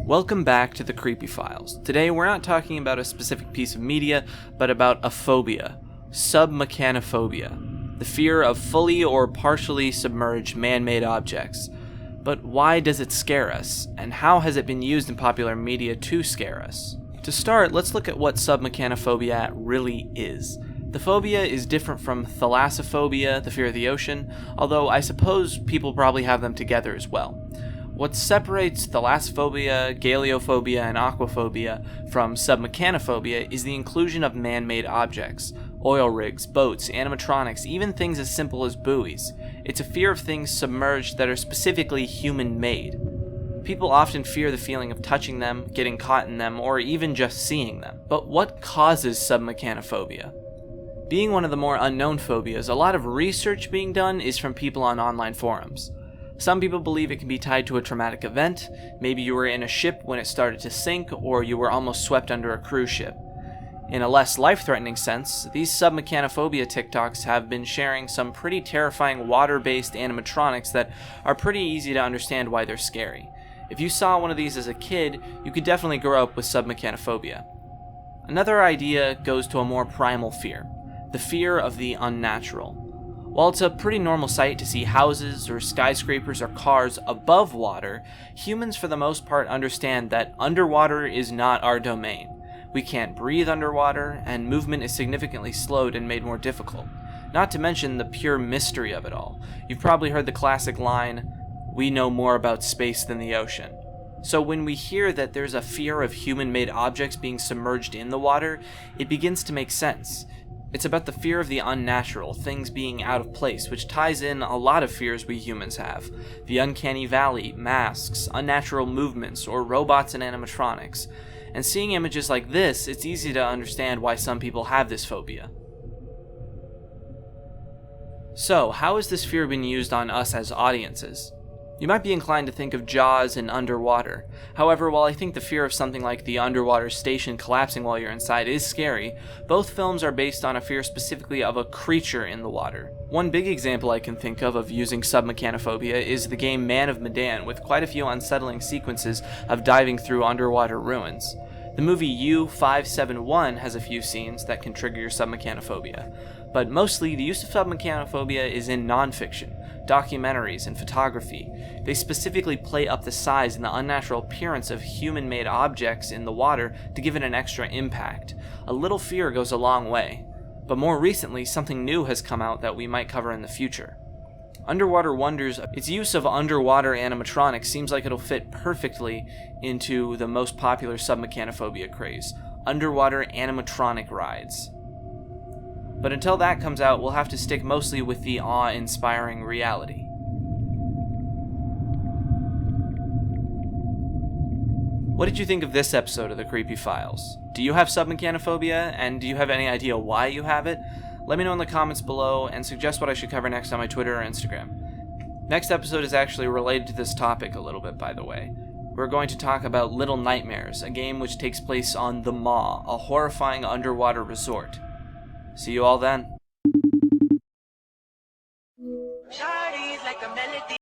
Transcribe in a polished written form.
Welcome back to the Creepy Files. Today we're not talking about a specific piece of media, but about a phobia, submechanophobia, the fear of fully or partially submerged man-made objects. But why does it scare us, and how has it been used in popular media to scare us? To start, let's look at what submechanophobia really is. The phobia is different from thalassophobia, the fear of the ocean, although I suppose people probably have them together as well. What separates thalassophobia, galeophobia, and aquaphobia from submechanophobia is the inclusion of man-made objects. Oil rigs, boats, animatronics, even things as simple as buoys. It's a fear of things submerged that are specifically human-made. People often fear the feeling of touching them, getting caught in them, or even just seeing them. But what causes submechanophobia? Being one of the more unknown phobias, a lot of research being done is from people on online forums. Some people believe it can be tied to a traumatic event. Maybe you were in a ship when it started to sink, or you were almost swept under a cruise ship. In a less life-threatening sense, these submechanophobia TikToks have been sharing some pretty terrifying water-based animatronics that are pretty easy to understand why they're scary. If you saw one of these as a kid, you could definitely grow up with submechanophobia. Another idea goes to a more primal fear, the fear of the unnatural. While it's a pretty normal sight to see houses or skyscrapers or cars above water, humans for the most part understand that underwater is not our domain. We can't breathe underwater, and movement is significantly slowed and made more difficult. Not to mention the pure mystery of it all. You've probably heard the classic line, "We know more about space than the ocean." So when we hear that there's a fear of human-made objects being submerged in the water, it begins to make sense. It's about the fear of the unnatural, things being out of place, which ties in a lot of fears we humans have. The uncanny valley, masks, unnatural movements, or robots and animatronics. And seeing images like this, it's easy to understand why some people have this phobia. So, how has this fear been used on us as audiences? You might be inclined to think of Jaws and Underwater. However, while I think the fear of something like the underwater station collapsing while you're inside is scary, both films are based on a fear specifically of a creature in the water. One big example I can think of using submechanophobia is the game Man of Medan, with quite a few unsettling sequences of diving through underwater ruins. The movie U-571 has a few scenes that can trigger your submechanophobia, but mostly the use of submechanophobia is in nonfiction, documentaries, and photography. They specifically play up the size and the unnatural appearance of human-made objects in the water to give it an extra impact. A little fear goes a long way, but more recently something new has come out that we might cover in the future. Underwater Wonders, its use of underwater animatronics seems like it'll fit perfectly into the most popular submechanophobia craze, underwater animatronic rides. But until that comes out, we'll have to stick mostly with the awe-inspiring reality. What did you think of this episode of the Creepy Files? Do you have submechanophobia, and do you have any idea why you have it? Let me know in the comments below, and suggest what I should cover next on my Twitter or Instagram. Next episode is actually related to this topic a little bit, by the way. We're going to talk about Little Nightmares, a game which takes place on the Maw, a horrifying underwater resort. See you all then.